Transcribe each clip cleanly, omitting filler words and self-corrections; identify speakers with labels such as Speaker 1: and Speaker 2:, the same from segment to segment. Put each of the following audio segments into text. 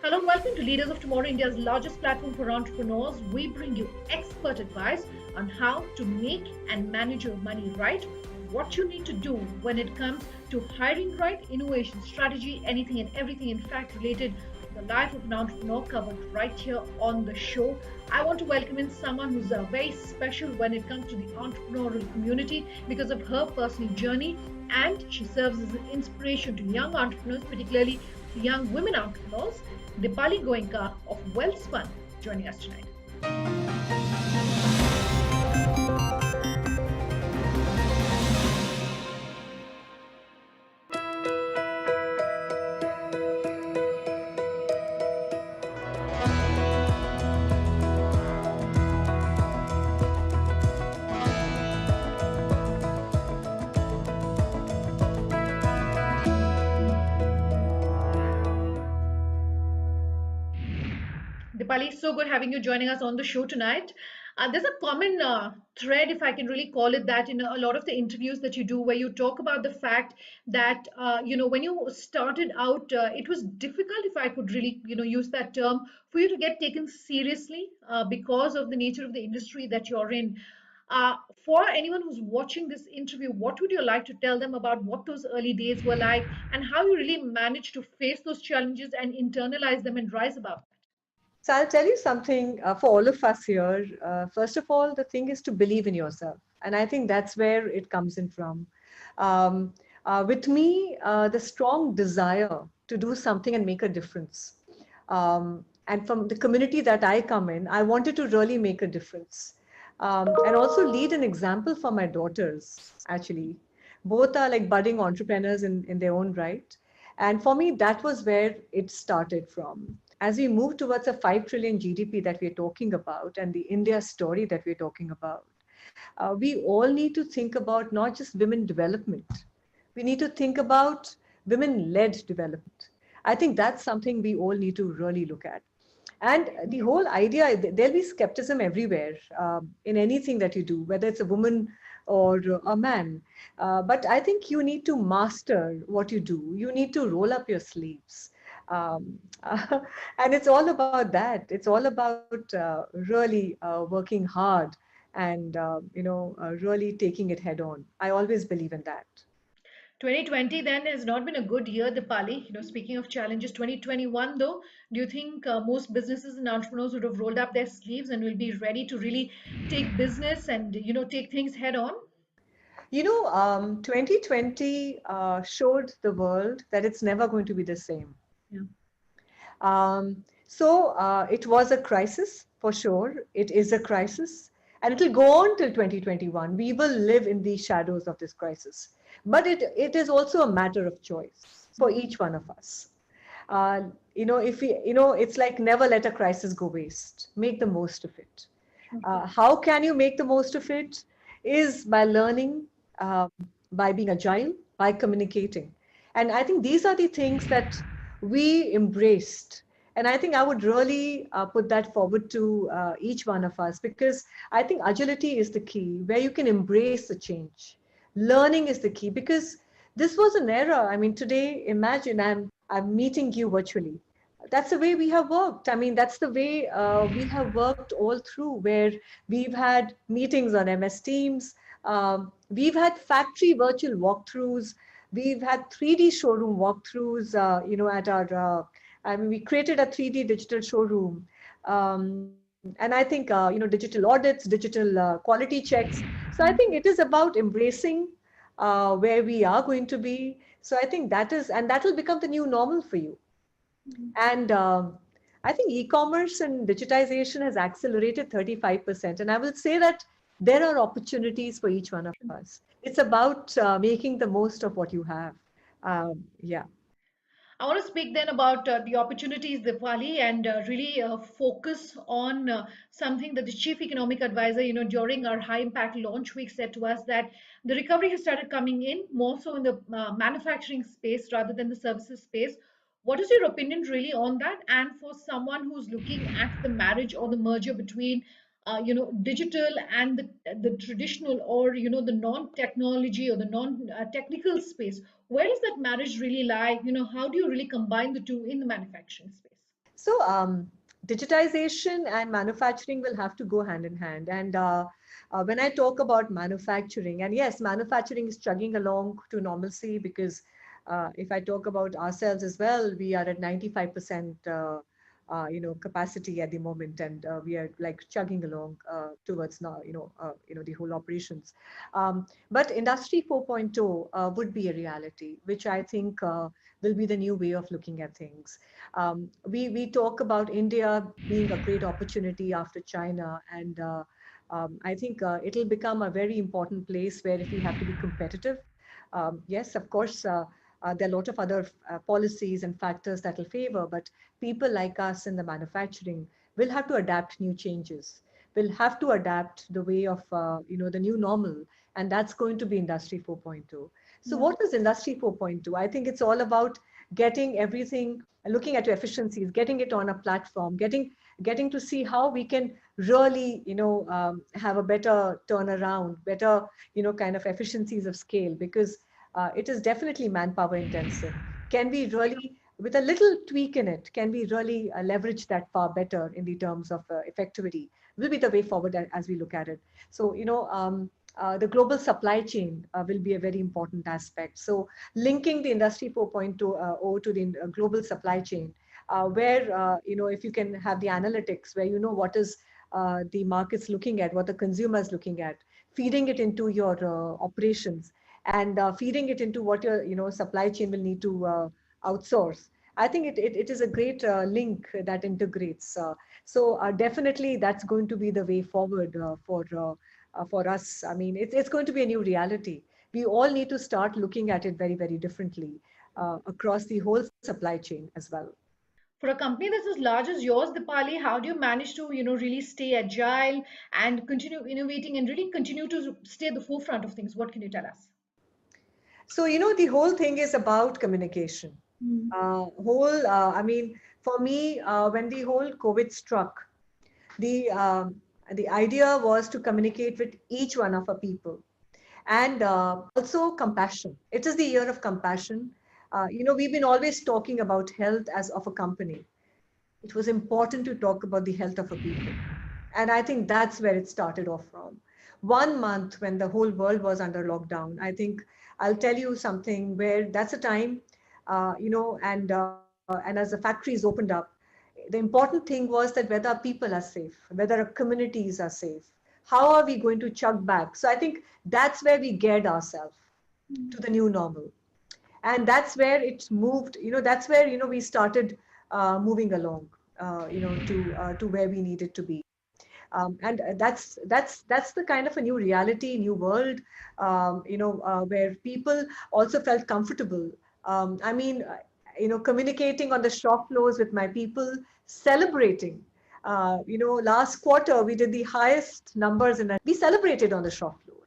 Speaker 1: Hello and welcome to Leaders of Tomorrow, India's largest platform for entrepreneurs. We bring you expert advice on how to make and manage your money right, what you need to do when it comes to hiring right, innovation, strategy, anything and everything, in fact, related to the life of an entrepreneur covered right here on the show. I want to welcome in someone who's very special when it comes to the entrepreneurial community because of her personal journey, and she serves as an inspiration to young entrepreneurs, particularly to young women entrepreneurs. Dipali Goenka of Wellspun joining us tonight. Dipali, so good having you joining us on the show tonight. There's a common thread, if I can really call it that, in a lot of the interviews that you do, where you talk about the fact that when you started out, it was difficult, if I could really use that term, for you to get taken seriously because of the nature of the industry that you're in. Uh, for anyone who's watching this interview, what would you like to tell them about what those early days were like and how you really managed to face those challenges and internalize them and rise above?
Speaker 2: So I'll tell you something for all of us here. First of all, the thing is to believe in yourself. And I think that's where it comes in from. Um, with me, the strong desire to do something and make a difference. And from the community that I come in, I wanted to really make a difference. And also lead an example for my daughters, actually. Both are like budding entrepreneurs in their own right. And for me, that was where it started from. As we move towards a 5 trillion GDP that we're talking about and the India story that we're talking about, we all need to think about not just women development. We need to think about women led development. I think that's something we all need to really look at. And the whole idea, there'll be skepticism everywhere in anything that you do, whether it's a woman or a man. But I think you need to master what you do. You need to roll up your sleeves. Um, and it's all about that. It's all about really working hard and really taking it head on. I always believe in that.
Speaker 1: 2020 then has not been a good year, Dipali. Speaking of challenges, 2021 though, do you think most businesses and entrepreneurs would have rolled up their sleeves and will be ready to really take business and take things head on?
Speaker 2: 2020 showed the world that it's never going to be the same.
Speaker 1: Yeah.
Speaker 2: It was a crisis for sure. It is a crisis, and it will go on till 2021. We will live in the shadows of this crisis, but it is also a matter of choice for each one of us. Uh, if we, it's like never let a crisis go waste. Make the most of it. How can you make the most of it? Is by learning, uh, by being agile, by communicating. And I think these are the things that we embraced. And I think I would really put that forward to each one of us because I think agility is the key where you can embrace the change. Learning is the key because this was an era. I mean, today, imagine I'm meeting you virtually. That's the way we have worked. I mean, that's the way we have worked all through, where we've had meetings on MS Teams, we've had factory virtual walkthroughs, we've had 3D showroom walkthroughs, at our, I mean, we created a 3D digital showroom. And I think, digital audits, digital quality checks. So I think it is about embracing where we are going to be. So I think that will become the new normal for you. And I think e-commerce and digitization has accelerated 35%. And I will say that there are opportunities for each one of us. It's about making the most of what you have. Yeah.
Speaker 1: I want to speak then about the opportunities, Dipali, and really focus on something that the chief economic advisor, during our high impact launch week said to us that the recovery has started coming in more so in the manufacturing space rather than the services space. What is your opinion really on that? And for someone who's looking at the marriage or the merger between digital and the traditional, or the non-technology or the non-technical space, where does that marriage really lie? How do you really combine the two in the manufacturing space?
Speaker 2: So, digitization and manufacturing will have to go hand in hand. And when I talk about manufacturing, and yes, manufacturing is chugging along to normalcy because if I talk about ourselves as well, we are at 95%. Capacity at the moment, and we are like chugging along towards now, the whole operations. But Industry 4.0 would be a reality, which I think will be the new way of looking at things. We talk about India being a great opportunity after China, and I think it'll become a very important place where if we have to be competitive, yes, of course, there are a lot of other policies and factors that will favor, but people like us in the manufacturing will have to adapt new changes. Will have to adapt the way of the new normal, and that's going to be Industry 4.0. So,
Speaker 1: Yeah.
Speaker 2: what is Industry 4.0? I think it's all about getting everything, looking at your efficiencies, getting it on a platform, getting to see how we can really have a better turnaround, better kind of efficiencies of scale, because it is definitely manpower intensive. Can we really, with a little tweak in it, can we really leverage that far better in the terms of effectivity? Will be the way forward as we look at it. So the global supply chain will be a very important aspect. So linking the Industry 4.0 to the global supply chain, where if you can have the analytics, where you know what is the markets looking at, what the consumers looking at, feeding it into your operations, and feeding it into what your supply chain will need to outsource. I think it is a great link that integrates. So definitely that's going to be the way forward for us. I mean, it's going to be a new reality. We all need to start looking at it very, very differently across the whole supply chain as well.
Speaker 1: For a company that's as large as yours, Dipali, how do you manage to, really stay agile and continue innovating and really continue to stay at the forefront of things? What can you tell us?
Speaker 2: So, the whole thing is about communication. I mean, for me, when the whole COVID struck, the the idea was to communicate with each one of our people, and also compassion. It is the year of compassion. We've been always talking about health as of a company. It was important to talk about the health of a people. And I think that's where it started off from. 1 month when the whole world was under lockdown, I think I'll tell you something where that's a time, and as the factories opened up, the important thing was that whether our people are safe, whether our communities are safe, how are we going to chug back? So I think that's where we geared ourselves to the new normal, and that's where it moved. That's where we started moving along, to where we needed to be. And that's the kind of a new reality, new world, where people also felt comfortable. I mean, communicating on the shop floors with my people, celebrating. Last quarter we did the highest numbers we celebrated on the shop floor.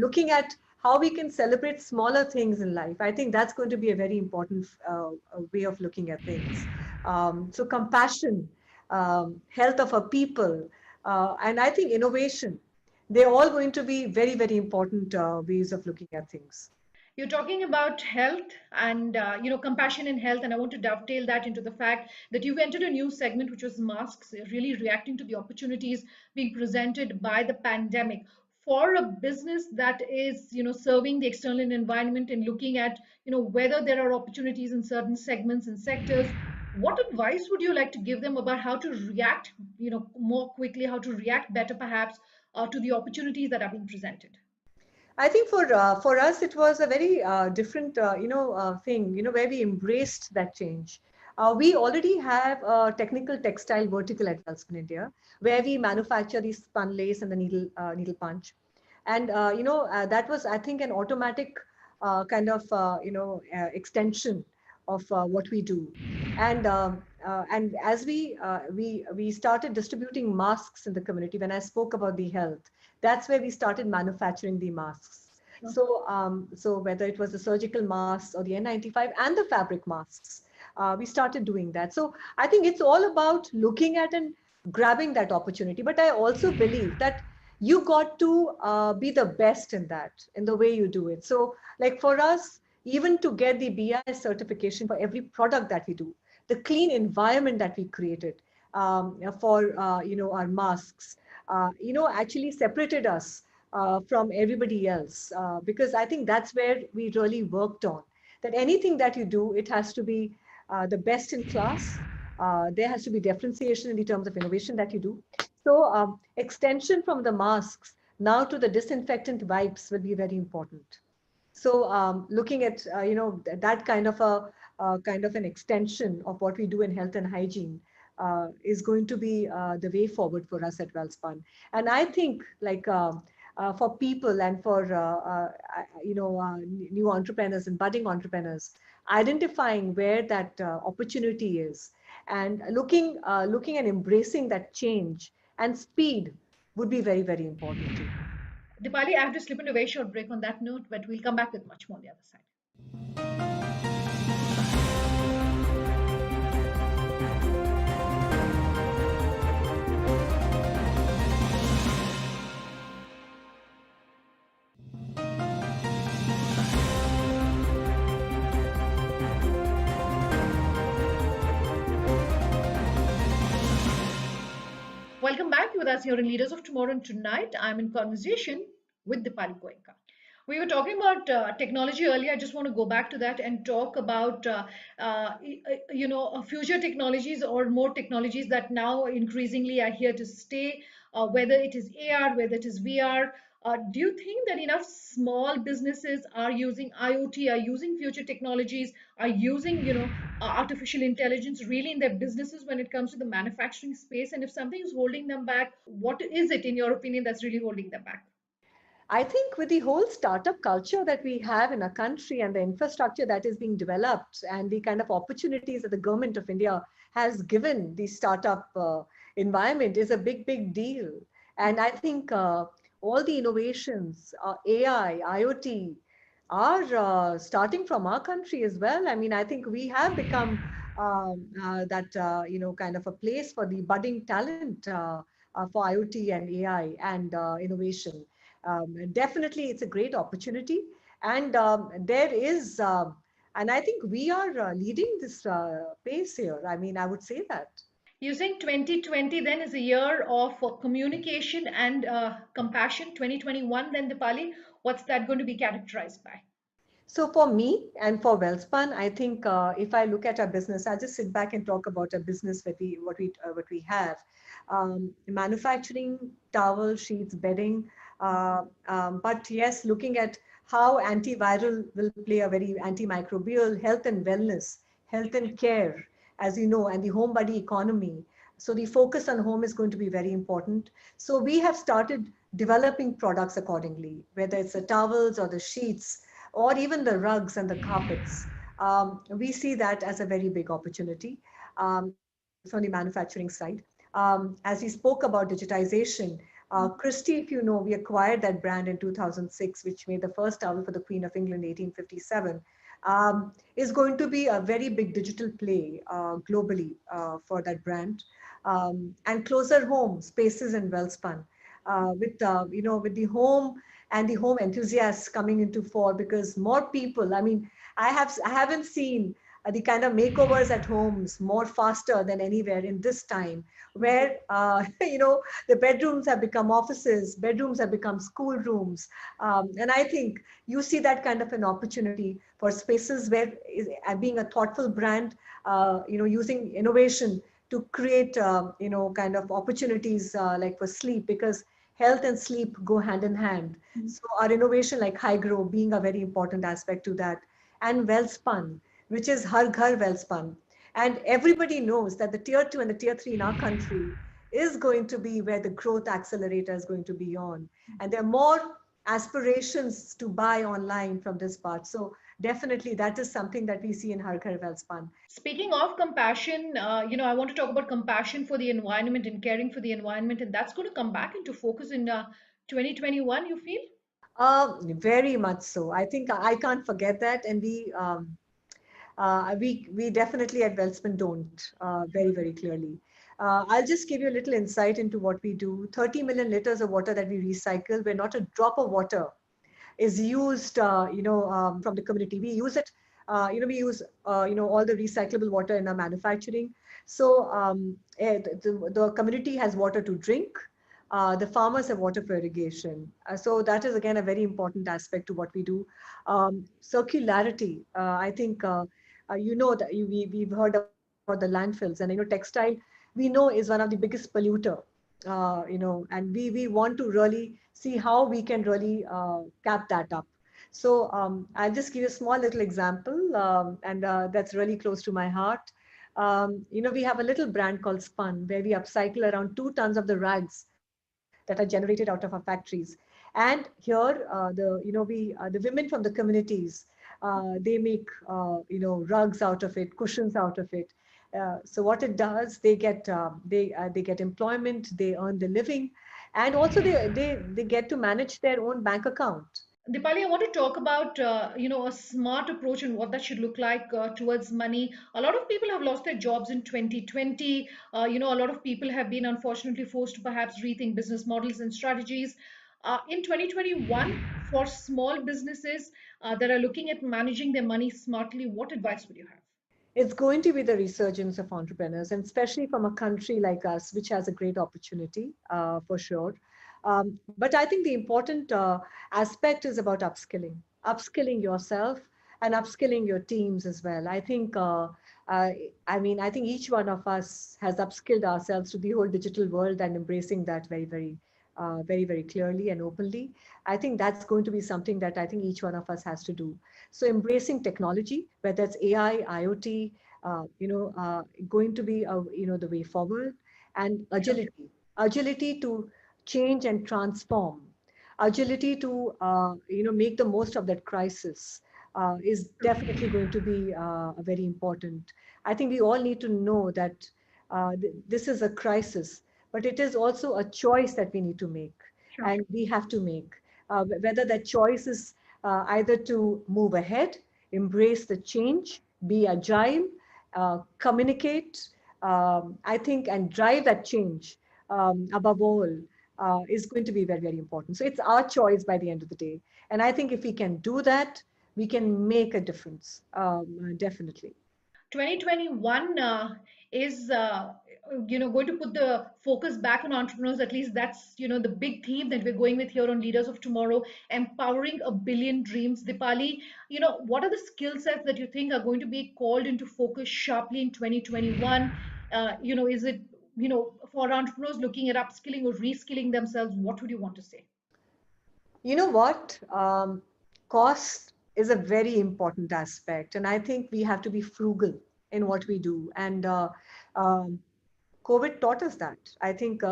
Speaker 2: Looking at how we can celebrate smaller things in life. I think that's going to be a very important way of looking at things. So compassion, health of our people, and I think innovation. They're all going to be very, very important ways of looking at things.
Speaker 1: You're talking about health and compassion in health, and I want to dovetail that into the fact that you've entered a new segment, which was masks, really reacting to the opportunities being presented by the pandemic. For a business that is, serving the external environment and looking at, whether there are opportunities in certain segments and sectors, what advice would you like to give them about how to react, more quickly, how to react better, perhaps, to the opportunities that are being presented?
Speaker 2: I think for us it was a very different thing, where we embraced that change. We already have a technical textile vertical at Welspun India, where we manufacture the spun lace and the needle punch, and that was, I think, an automatic kind of extension of what we do. And as we started distributing masks in the community, when I spoke about the health, that's where we started manufacturing the masks.
Speaker 1: Sure.
Speaker 2: So whether it was the surgical masks or the N95 and the fabric masks, we started doing that. So I think it's all about looking at and grabbing that opportunity. But I also believe that you got to be the best in that, in the way you do it. So like for us, even to get the BIS certification for every product that we do, the clean environment that we created for our masks, actually separated us from everybody else. Because I think that's where we really worked on that anything that you do, it has to be the best in class. There has to be differentiation in the terms of innovation that you do. So extension from the masks now to the disinfectant wipes will be very important. So looking at that kind of an extension of what we do in health and hygiene is going to be the way forward for us at Wellspun. And I think like for people and for new entrepreneurs and budding entrepreneurs, identifying where that opportunity is and looking and embracing that change and speed would be very, very important too.
Speaker 1: Dipali, I have to slip into a very short break on that note, but we'll come back with much more on the other side. Welcome back with us here in Leaders of Tomorrow. And tonight, I'm in conversation with Dipali Goenka. We were talking about technology earlier. I just want to go back to that and talk about, future technologies or more technologies that now increasingly are here to stay, whether it is AR, whether it is VR. Do you think that enough small businesses are using IoT, are using future technologies, are using, artificial intelligence really in their businesses when it comes to the manufacturing space? And if something is holding them back, what is it, in your opinion, that's really holding them back?
Speaker 2: I think with the whole startup culture that we have in our country and the infrastructure that is being developed and the kind of opportunities that the government of India has given the startup environment is a big, big deal. And I think all the innovations, AI, IoT, are starting from our country as well. I mean, I think we have become that, kind of a place for the budding talent for IoT and AI and innovation. Definitely, it's a great opportunity, and there is, and I think we are leading this pace here. I mean, I would say that.
Speaker 1: You think 2020 then is a year of communication and compassion? 2021 then, Dipali, what's that going to be characterized by?
Speaker 2: So for me and for Wellspun, I think if I look at our business, I'll just sit back and talk about our business, what we have. Manufacturing, towel, sheets, bedding. But yes, looking at how antiviral will play a very antimicrobial health and wellness, health and care, as you know, and the home body economy. So the focus on home is going to be very important. So we have started developing products accordingly, whether it's the towels or the sheets or even the rugs and the carpets. We see that as a very big opportunity from the manufacturing side. As we spoke about digitization, Christie, if you know, we acquired that brand in 2006, which made the first towel for the Queen of England, 1857, is going to be a very big digital play globally for that brand. And closer home spaces in Wellspun, with the home and the home enthusiasts coming into fore because more people. I mean, I haven't seen the kind of makeovers at homes more faster than anywhere in this time, where the bedrooms have become offices, bedrooms have become school rooms, and I think you see that kind of an opportunity for spaces where being a thoughtful brand, using innovation to create kind of opportunities like for sleep, because health and sleep go hand in hand. So our innovation like high grow being a very important aspect to that, and well spun, which is har ghar well spun. And everybody knows that the tier 2 and the tier 3 in our country is going to be where the growth accelerator is going to be on. And there are more aspirations to buy online from this part. So definitely that is something that we see in har ghar well spun.
Speaker 1: Speaking of compassion, I want to talk about compassion for the environment and caring for the environment, and that's going to come back into focus in 2021, you feel?
Speaker 2: Very much so. I think I can't forget that, and we definitely at Wellspun don't very, very clearly. I'll just give you a little insight into what we do. 30 million liters of water that we recycle, where not a drop of water is used, from the community. We use it We use all the recyclable water in our manufacturing. So the community has water to drink. The farmers have water for irrigation. So that is again a very important aspect to what we do. Circularity. I think that we've heard about the landfills, and textile we know is one of the biggest polluter. And we want to really see how we can really cap that up. So I'll just give you a small little example, and that's really close to my heart. We have a little brand called Spun, where we upcycle around 2 tons of the rags that are generated out of our factories. And here, the women from the communities, they make rugs out of it, cushions out of it. So what it does, they get employment, they earn the living, and also they get to manage their own bank account.
Speaker 1: Dipali, I want to talk about a smart approach and what that should look like towards money. A lot of people have lost their jobs in 2020. A lot of people have been unfortunately forced to perhaps rethink business models and strategies. In 2021, for small businesses that are looking at managing their money smartly, what advice would you have?
Speaker 2: It's going to be the resurgence of entrepreneurs, and especially from a country like us, which has a great opportunity for sure. But I think the important aspect is about upskilling yourself and upskilling your teams as well. I think each one of us has upskilled ourselves to the whole digital world and embracing that very clearly and openly. I think that's going to be something that I think each one of us has to do. So embracing technology, whether it's AI, IoT, going to be the way forward, and
Speaker 1: Sure.
Speaker 2: agility to change and transform, agility to make the most of that crisis is definitely going to be very important. I think we all need to know that this is a crisis, but it is also a choice that we need to make,
Speaker 1: Sure.
Speaker 2: and we have to make. Whether that choice is either to move ahead, embrace the change, be agile, communicate, I think, and drive that change above all is going to be very important. So it's our choice by the end of the day. And I think if we can do that, we can make a difference, definitely.
Speaker 1: 2021 is going to put the focus back on entrepreneurs. At least that's the big theme that we're going with here on Leaders of Tomorrow, empowering a billion dreams. Dipali, what are the skill sets that you think are going to be called into focus sharply in 2021? Is it for entrepreneurs looking at upskilling or reskilling themselves? What would you want to say?
Speaker 2: You know what? Cost is a very important aspect, and I think we have to be frugal in what we do. And um, COVID taught us that. I think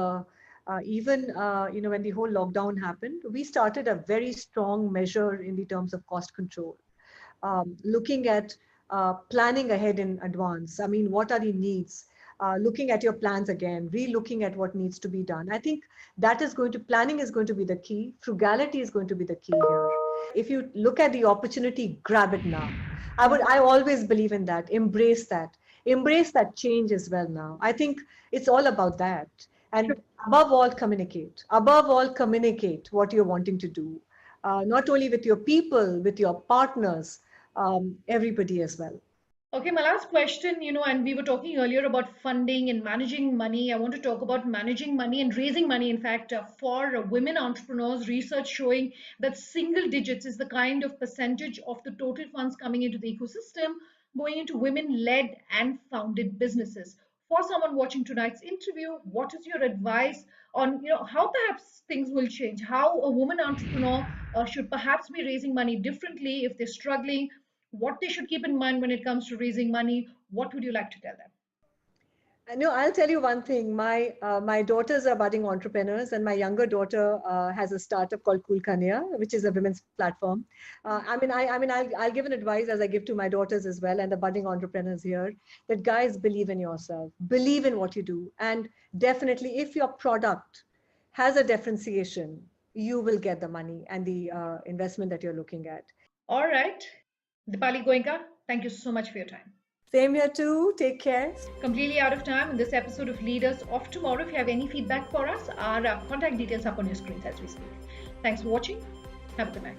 Speaker 2: even when the whole lockdown happened, we started a very strong measure in the terms of cost control, looking at planning ahead in advance. I mean, what are the needs? Looking at your plans again, re-looking at what needs to be done. I think planning is going to be the key. Frugality is going to be the key here. If you look at the opportunity, grab it now. I always believe in that. Embrace that change as well now. I think it's all about that.
Speaker 1: Sure.
Speaker 2: And above all communicate what you're wanting to do, not only with your people, with your partners, everybody as well.
Speaker 1: Okay, my last question, and we were talking earlier about funding and managing money. I want to talk about managing money and raising money. In fact, for women entrepreneurs, research showing that single digits is the kind of percentage of the total funds coming into the ecosystem going into women-led and founded businesses. For someone watching tonight's interview, what is your advice on, how perhaps things will change? How a woman entrepreneur should perhaps be raising money differently if they're struggling, what they should keep in mind when it comes to raising money? What would you like to tell them?
Speaker 2: No, I'll tell you one thing. My daughters are budding entrepreneurs, and my younger daughter has a startup called Cool Kanya, which is a women's platform. I'll give an advice as I give to my daughters as well, and the budding entrepreneurs here, that guys, believe in yourself, believe in what you do, and definitely, if your product has a differentiation, you will get the money and the investment that you're looking at.
Speaker 1: All right. Dipali Goenka, thank you so much for your time.
Speaker 2: Same here too. Take care.
Speaker 1: Completely out of time in this episode of Leaders of Tomorrow. If you have any feedback for us, our contact details up on your screens as we speak. Thanks for watching. Have a good night.